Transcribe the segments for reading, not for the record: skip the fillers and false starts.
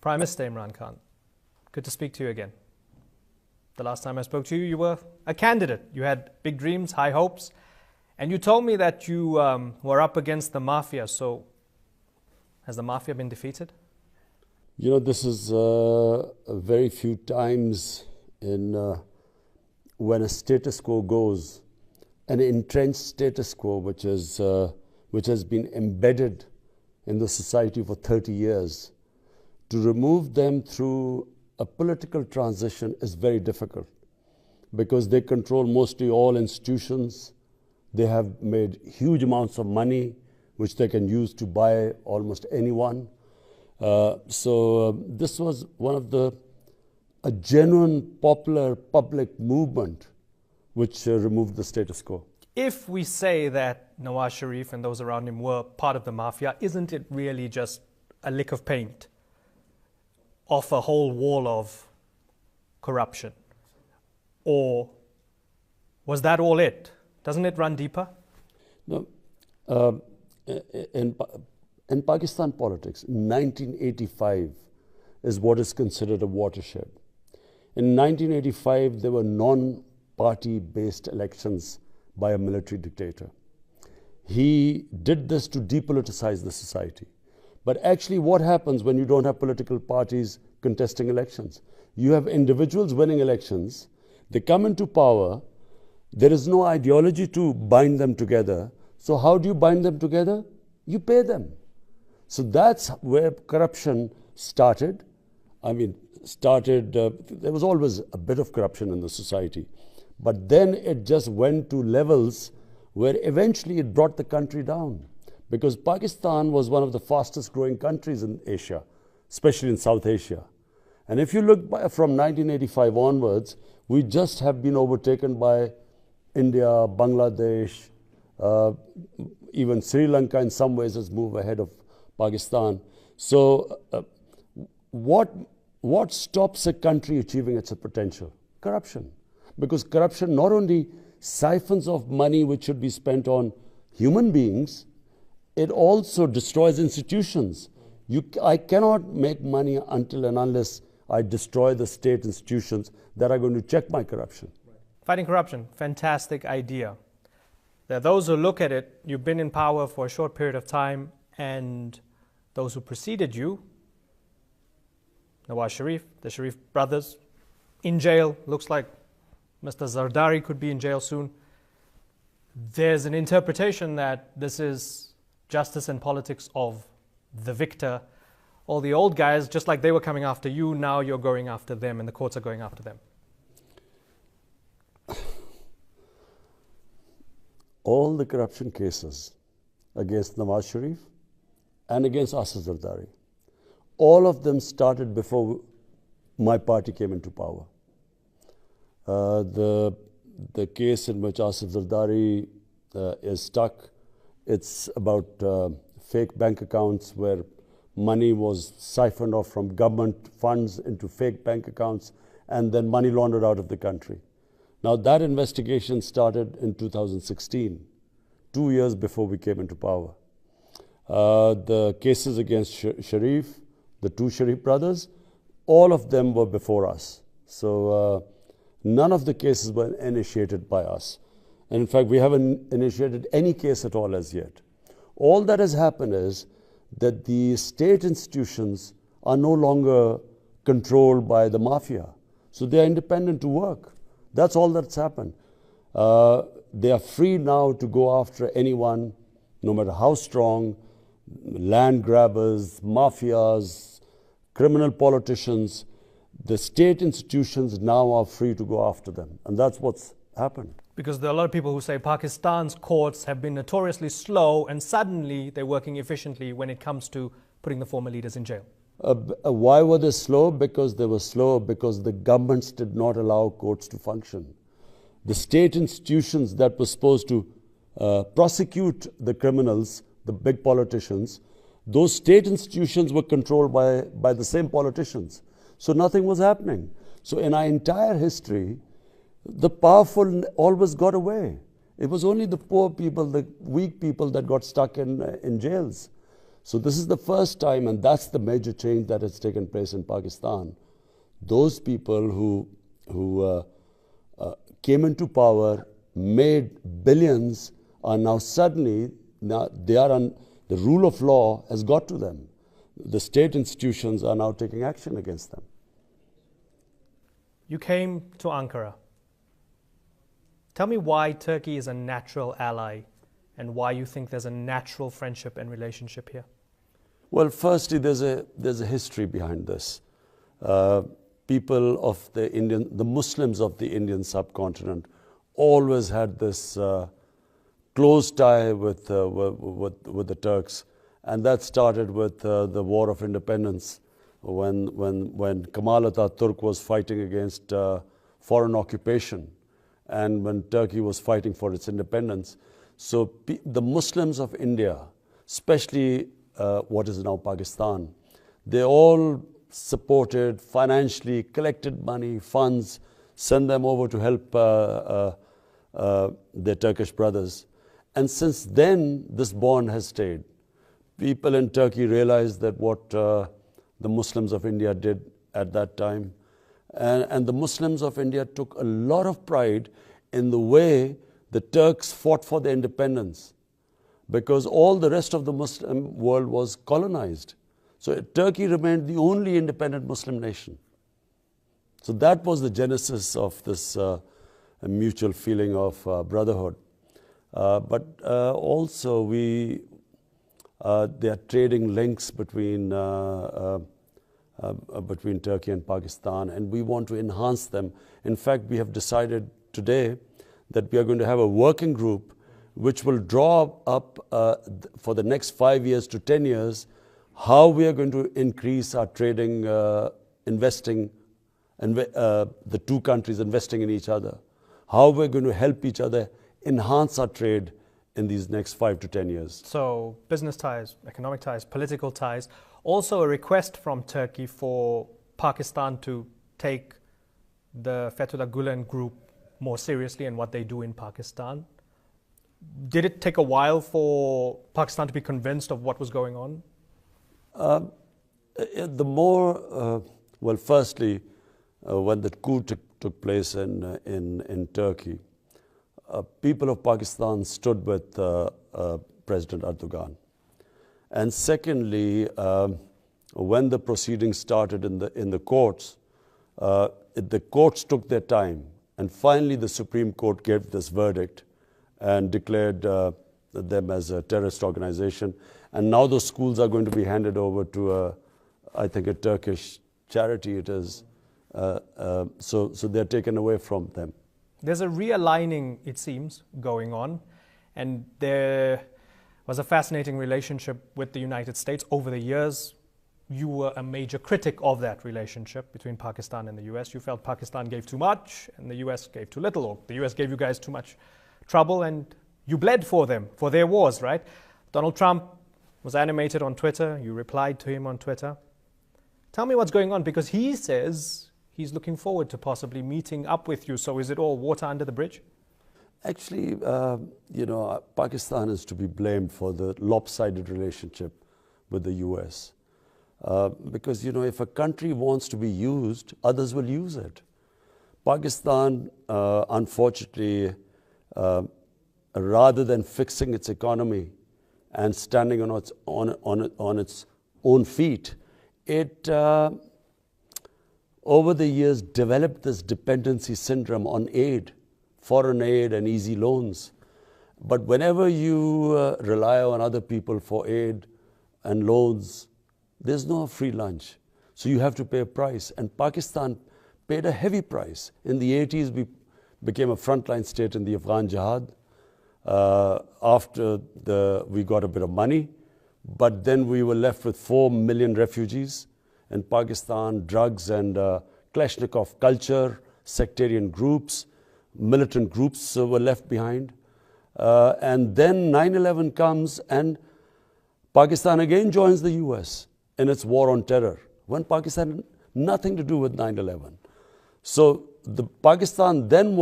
Prime Minister Imran Khan, good to speak to you again. The last time I spoke to you, you were a candidate. You had big dreams, high hopes, and you told me that you were up against the mafia. So, has the mafia been defeated? You know, this is very few times in when a status quo goes, an entrenched status quo which has been embedded in the society for 30 years. To remove them through a political transition is very difficult because they control mostly all institutions. They have made huge amounts of money which they can use to buy almost anyone. This was one of a genuine popular public movement which removed the status quo. If we say that Nawaz Sharif and those around him were part of the mafia, isn't it really just a lick of paint off a whole wall of corruption? Or was that all it? Doesn't it run deeper? No. In Pakistan politics, 1985 is what is considered a watershed. In 1985, there were non-party-based elections by a military dictator. He did this to depoliticize the society. But actually what happens when you don't have political parties contesting elections? You have individuals winning elections, they come into power, there is no ideology to bind them together. So how do you bind them together? You pay them. So that's where corruption started. There was always a bit of corruption in the society. But then it just went to levels where eventually it brought the country down. Because Pakistan was one of the fastest growing countries in Asia, especially in South Asia. And if you look from 1985 onwards, we just have been overtaken by India, Bangladesh, even Sri Lanka in some ways has moved ahead of Pakistan. So what stops a country achieving its potential? Corruption. Because corruption not only siphons off money which should be spent on human beings, it also destroys institutions. I cannot make money until and unless I destroy the state institutions that are going to check my corruption. Fighting corruption, fantastic idea. There are those who look at it, you've been in power for a short period of time, and those who preceded you, Nawaz Sharif, the Sharif brothers, in jail, looks like Mr. Zardari could be in jail soon. There's an interpretation that this is justice and politics of the victor. All the old guys, just like they were coming after you, now you're going after them and the courts are going after them. All the corruption cases against Nawaz Sharif and against Asif Zardari, all of them started before my party came into power. The case in which Asif Zardari is stuck, it's about fake bank accounts where money was siphoned off from government funds into fake bank accounts and then money laundered out of the country. Now that investigation started in 2016, 2 years before we came into power. The cases against Sharif, the two Sharif brothers, all of them were before us. So none of the cases were initiated by us. And in fact, we haven't initiated any case at all as yet. All that has happened is that the state institutions are no longer controlled by the mafia. So they are independent to work. That's all that's happened. They are free now to go after anyone, no matter how strong, land grabbers, mafias, criminal politicians. The state institutions now are free to go after them. And that's what's happened. Because there are a lot of people who say Pakistan's courts have been notoriously slow and suddenly they're working efficiently when it comes to putting the former leaders in jail. Why were they slow? Because they were slow because the governments did not allow courts to function. The state institutions that were supposed to prosecute the criminals, the big politicians, those state institutions were controlled by the same politicians. So nothing was happening. So in our entire history, the powerful always got away. It was only the poor people, the weak people that got stuck in jails. So this is the first time, and that's the major change that has taken place in Pakistan. Those people who came into power, made billions, are now suddenly, the rule of law has got to them. The state institutions are now taking action against them. You came to Ankara. Tell me why Turkey is a natural ally and why you think there's a natural friendship and relationship here. Well, firstly, there's a history behind this. People of the Muslims of the Indian subcontinent always had this close tie with the Turks, and that started with the War of Independence, when Kemal Atatürk was fighting against foreign occupation, and when Turkey was fighting for its independence. So the Muslims of India, especially what is now Pakistan, they all supported financially, collected money, funds, sent them over to help their Turkish brothers. And since then, this bond has stayed. People in Turkey realized that what the Muslims of India did at that time. And the Muslims of India took a lot of pride in the way the Turks fought for their independence, because all the rest of the Muslim world was colonized. So Turkey remained the only independent Muslim nation. So that was the genesis of this mutual feeling of brotherhood. But also there are trading links between Turkey and Pakistan, and we want to enhance them. In fact, we have decided today that we are going to have a working group which will draw up for the next 5 years to 10 years how we are going to increase our trading, investing, and the two countries investing in each other, how we're going to help each other enhance our trade in these next 5 to 10 years. So business ties, economic ties, political ties, also a request from Turkey for Pakistan to take the Fethullah Gulen group more seriously and what they do in Pakistan. Did it take a while for Pakistan to be convinced of what was going on? Firstly, when the coup took place in Turkey, people of Pakistan stood with President Erdogan. And secondly, when the proceedings started in the courts, the courts took their time. And finally, the Supreme Court gave this verdict and declared them as a terrorist organization. And now those schools are going to be handed over to, I think, a Turkish charity it is. So they're taken away from them. There's a realigning, it seems, going on. And there was a fascinating relationship with the United States over the years. You were a major critic of that relationship between Pakistan and the US. You felt Pakistan gave too much and the US gave too little, or the US gave you guys too much trouble, and you bled for them, for their wars, right? Donald Trump was animated on Twitter. You replied to him on Twitter. Tell me what's going on, because he says he's looking forward to possibly meeting up with you. So is it all water under the bridge? Actually, Pakistan is to be blamed for the lopsided relationship with the US. Because, if a country wants to be used, others will use it. Pakistan, unfortunately, rather than fixing its economy and standing on its own feet, it, over the years, developed this dependency syndrome on aid, foreign aid and easy loans. But whenever you rely on other people for aid and loans, there's no free lunch. So you have to pay a price. And Pakistan paid a heavy price. In the 80s, we became a frontline state in the Afghan jihad. After we got a bit of money, but then we were left with 4 million refugees in Pakistan, drugs and Kalashnikov culture, sectarian groups, militant groups were left behind. And then 9/11 comes and Pakistan again joins the US in its war on terror, when Pakistan had nothing to do with 9/11. So Pakistan then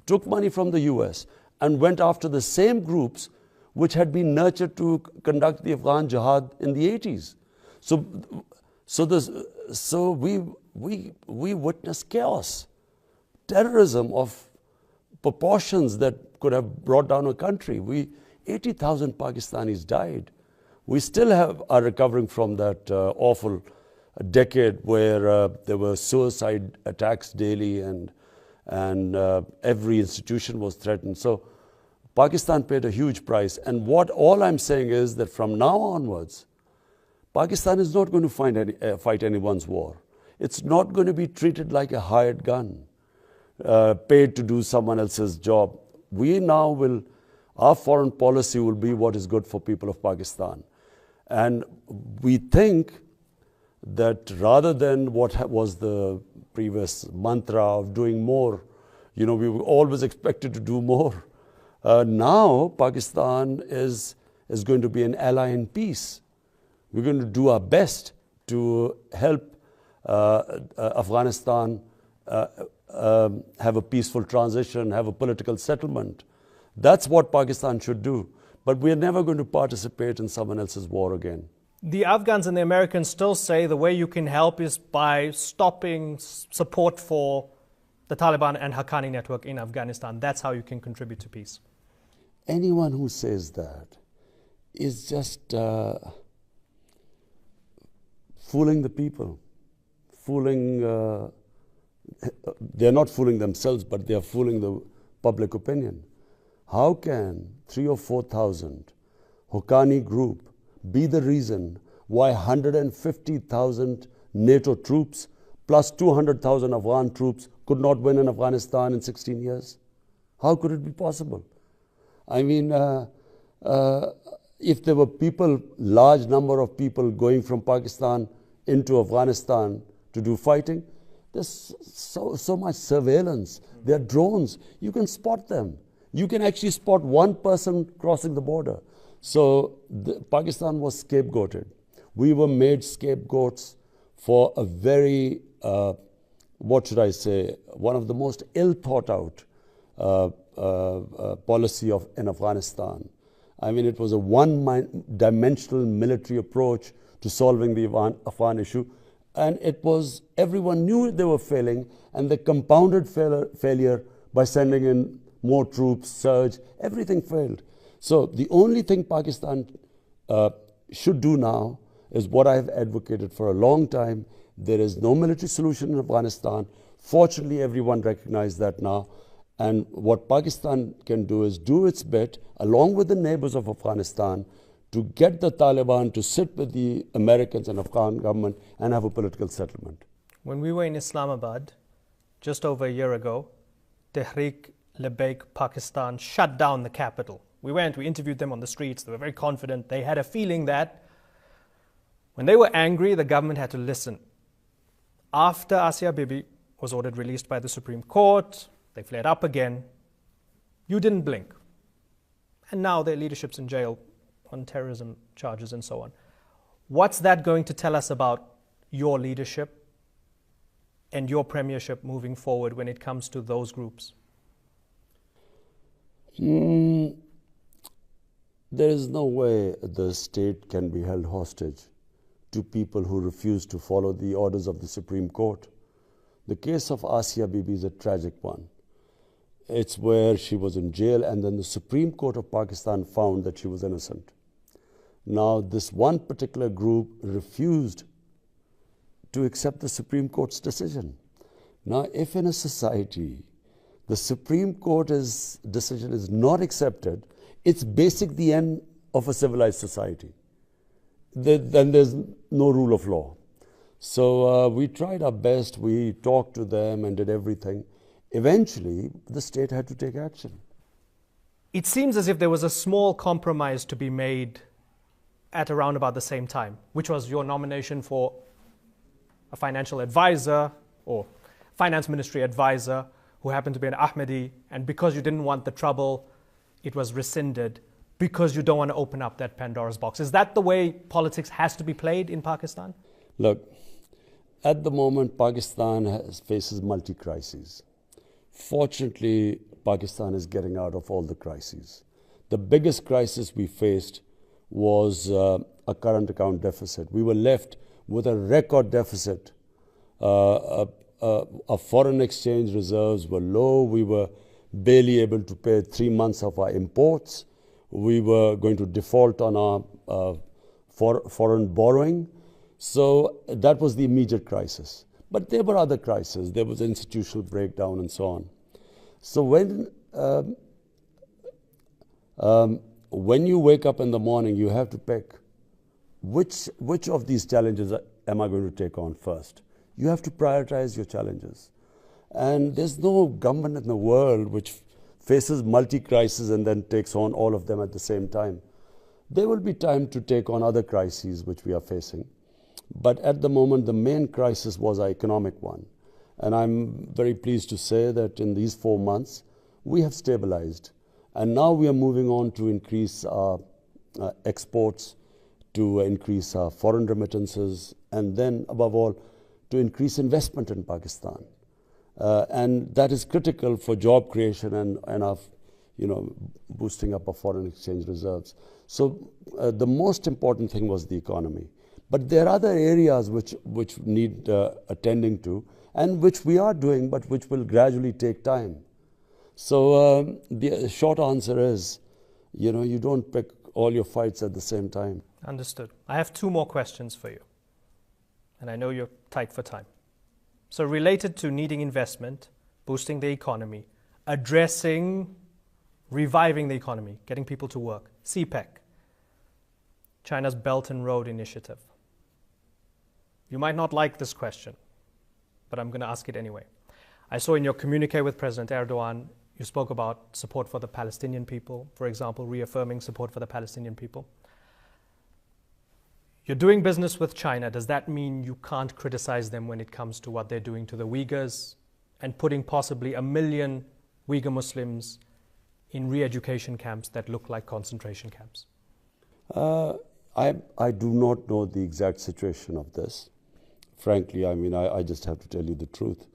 took money from the US and went after the same groups which had been nurtured to conduct the Afghan jihad in the 80s. So we witnessed chaos, terrorism of proportions that could have brought down a country. 80,000 Pakistanis died. We still are recovering from that awful decade where there were suicide attacks daily and every institution was threatened. So Pakistan paid a huge price. And all I'm saying is that from now onwards, Pakistan is not going to fight anyone's war. It's not going to be treated like a hired gun, paid to do someone else's job. Our foreign policy will be what is good for people of Pakistan. And we think that rather than what was the previous mantra of doing more, we were always expected to do more. Now Pakistan is going to be an ally in peace. We're going to do our best to help Afghanistan have a peaceful transition, have a political settlement. That's what Pakistan should do. But we're never going to participate in someone else's war again. The Afghans and the Americans still say the way you can help is by stopping support for the Taliban and Haqqani network in Afghanistan. That's how you can contribute to peace. Anyone who says that is just fooling the people. They're not fooling themselves, but they're fooling the public opinion. How can 3,000 or 4,000 Haqqani group be the reason why 150,000 NATO troops plus 200,000 Afghan troops could not win in Afghanistan in 16 years? How could it be possible? I mean, if there were large number of people going from Pakistan into Afghanistan to do fighting, there's so much surveillance. There are drones. You can spot them. You can actually spot one person crossing the border. So Pakistan was scapegoated. We were made scapegoats for a very, one of the most ill thought out policy in Afghanistan. I mean, it was a one-dimensional military approach to solving the Afghan issue. And everyone knew they were failing, and they compounded failure by sending in more troops, surge, everything failed. So the only thing Pakistan should do now is what I've advocated for a long time. There is no military solution in Afghanistan. Fortunately, everyone recognizes that now. And what Pakistan can do is do its bit, along with the neighbors of Afghanistan, to get the Taliban to sit with the Americans and Afghan government and have a political settlement. When we were in Islamabad just over a year ago, Tehreek-e-Labbaik Pakistan shut down the capital. We interviewed them on the streets. They were very confident. They had a feeling that when they were angry, the government had to listen. After Asia Bibi was ordered released by the Supreme Court, they flared up again. You didn't blink. And now their leadership's in jail on terrorism charges and so on. What's that going to tell us about your leadership and your premiership moving forward when it comes to those groups? There is no way the state can be held hostage to people who refuse to follow the orders of the Supreme Court. The case of Asia Bibi is a tragic one. It's where she was in jail, and then the Supreme Court of Pakistan found that she was innocent. Now, this one particular group refused to accept the Supreme Court's decision. Now, if in a society the Supreme Court's decision is not accepted, it's basically the end of a civilized society. Then there's no rule of law. So we tried our best, we talked to them and did everything. Eventually, the state had to take action. It seems as if there was a small compromise to be made at around about the same time, which was your nomination for a financial advisor or finance ministry advisor who happened to be an Ahmadi, and because you didn't want the trouble, it was rescinded because you don't want to open up that Pandora's box. Is that the way politics has to be played in Pakistan? Look, at the moment, Pakistan faces multi-crises. Fortunately, Pakistan is getting out of all the crises. the biggest crisis we faced was a current account deficit. We were left with a record deficit. Our foreign exchange reserves were low. We were barely able to pay 3 months of our imports. We were going to default on our foreign borrowing. So that was the immediate crisis. But there were other crises. There was institutional breakdown and so on. So when you wake up in the morning, you have to pick which of these challenges am I going to take on first. You have to prioritize your challenges. And there's no government in the world which faces multi-crises and then takes on all of them at the same time. There will be time to take on other crises which we are facing. But at the moment, the main crisis was our economic one. And I'm very pleased to say that in these 4 months, we have stabilized. And now we are moving on to increase our exports, to increase our foreign remittances, and then, above all, to increase investment in Pakistan. And that is critical for job creation and our, boosting up our foreign exchange reserves. So the most important thing was the economy. But there are other areas which need attending to, and which we are doing, but which will gradually take time. So the short answer is, you don't pick all your fights at the same time. Understood. I have 2 more questions for you. And I know you're tight for time. So related to needing investment, boosting the economy, addressing, reviving the economy, getting people to work, CPEC, China's Belt and Road Initiative. You might not like this question, but I'm going to ask it anyway. I saw in your communique with President Erdogan, you spoke about support for the Palestinian people, for example, reaffirming support for the Palestinian people. You're doing business with China. Does that mean you can't criticize them when it comes to what they're doing to the Uyghurs and putting possibly 1 million Uyghur Muslims in re-education camps that look like concentration camps? I do not know the exact situation of this. Frankly, I just have to tell you the truth.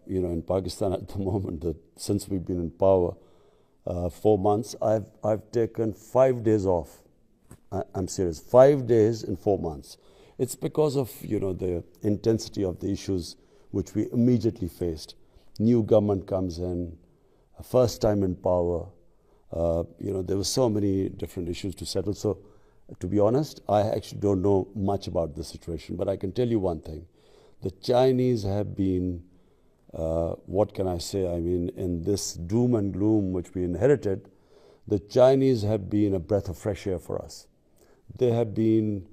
In Pakistan at the moment, since we've been in power, 4 months, I've taken 5 days off. I'm serious, 5 days in 4 months. It's because of the intensity of the issues which we immediately faced. New government comes in, first time in power. There were so many different issues to settle. So, to be honest, I actually don't know much about the situation. But I can tell you one thing: the Chinese have been, what can I say? In this doom and gloom which we inherited, the Chinese have been a breath of fresh air for us. They have been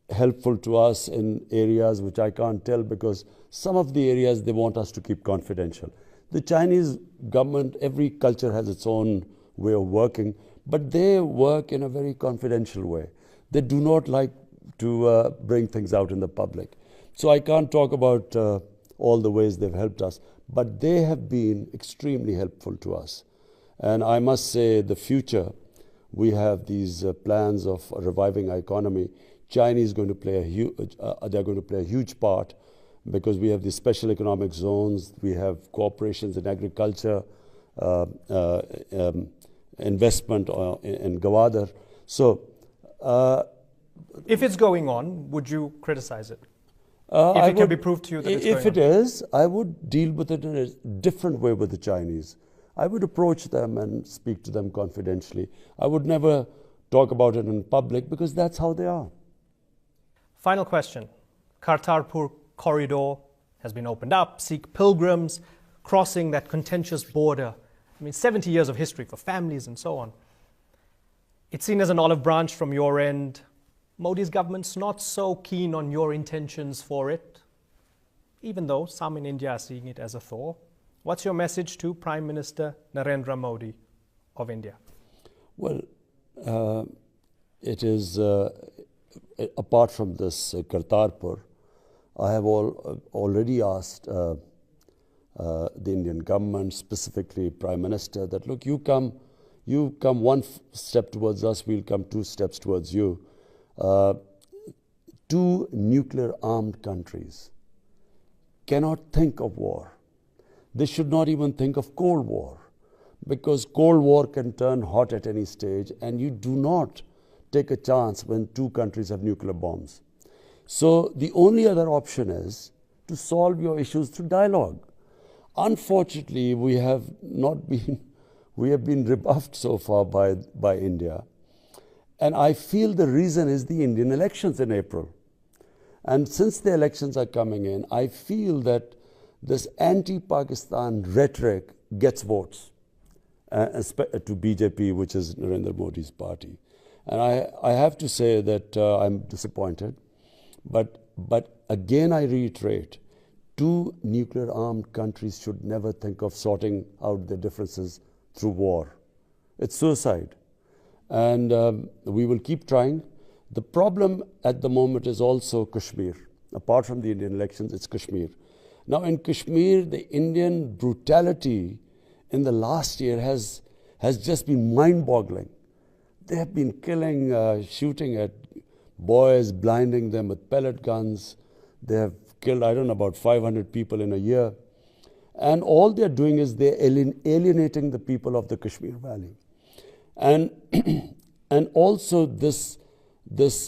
helpful to us in areas which I can't tell, because some of the areas they want us to keep confidential. The Chinese government, every culture has its own way of working, but they work in a very confidential way. They do not like to bring things out in the public. So I can't talk about all the ways they've helped us, but they have been extremely helpful to us. And I must say, the future, we have these plans of reviving our economy. China is going to play they're going to play a huge part, because we have these special economic zones, we have cooperations in agriculture, investment in Gwadar. So, if it's going on, would you criticize it? If it can be proved to you that it's going on? If it is, I would deal with it in a different way with the Chinese. I would approach them and speak to them confidentially. I would never talk about it in public, because that's how they are. Final question. Kartarpur corridor has been opened up. Sikh pilgrims crossing that contentious border. 70 years of history for families and so on. It's seen as an olive branch from your end. Modi's government's not so keen on your intentions for it, even though some in India are seeing it as a thaw. What's your message to Prime Minister Narendra Modi of India? Well, it is, apart from this Kartarpur, I have already asked the Indian government, specifically Prime Minister, that look, you come 1 step towards us, we'll come 2 steps towards you. 2 nuclear-armed countries cannot think of war. They should not even think of Cold War, because Cold War can turn hot at any stage, and you do not take a chance when two countries have nuclear bombs. So the only other option is to solve your issues through dialogue. Unfortunately, we have been rebuffed so far by India. And I feel the reason is the Indian elections in April. And since the elections are coming in, I feel that this anti-Pakistan rhetoric gets votes to BJP, which is Narendra Modi's party. And I have to say that I'm disappointed. But again, I reiterate, two nuclear-armed countries should never think of sorting out their differences through war. It's suicide. And we will keep trying. The problem at the moment is also Kashmir. Apart from the Indian elections, it's Kashmir. Now in Kashmir, the Indian brutality in the last year has just been mind-boggling. They have been killing, shooting at boys, blinding them with pellet guns. They have killed, I don't know, about 500 people in a year. And all they're doing is they're alienating the people of the Kashmir Valley. And, and also this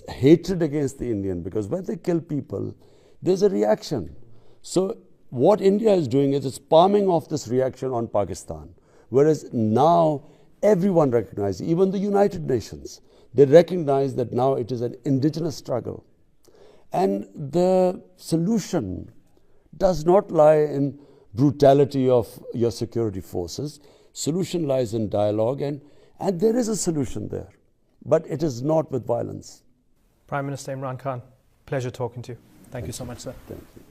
hatred against the Indian, because when they kill people, there's a reaction. So what India is doing is it's palming off this reaction on Pakistan. Whereas now everyone recognizes, even the United Nations, they recognize that now it is an indigenous struggle. And the solution does not lie in brutality of your security forces. Solution lies in dialogue, and there is a solution there. But it is not with violence. Prime Minister Imran Khan, pleasure talking to you. Thank you so much, sir. Thank you.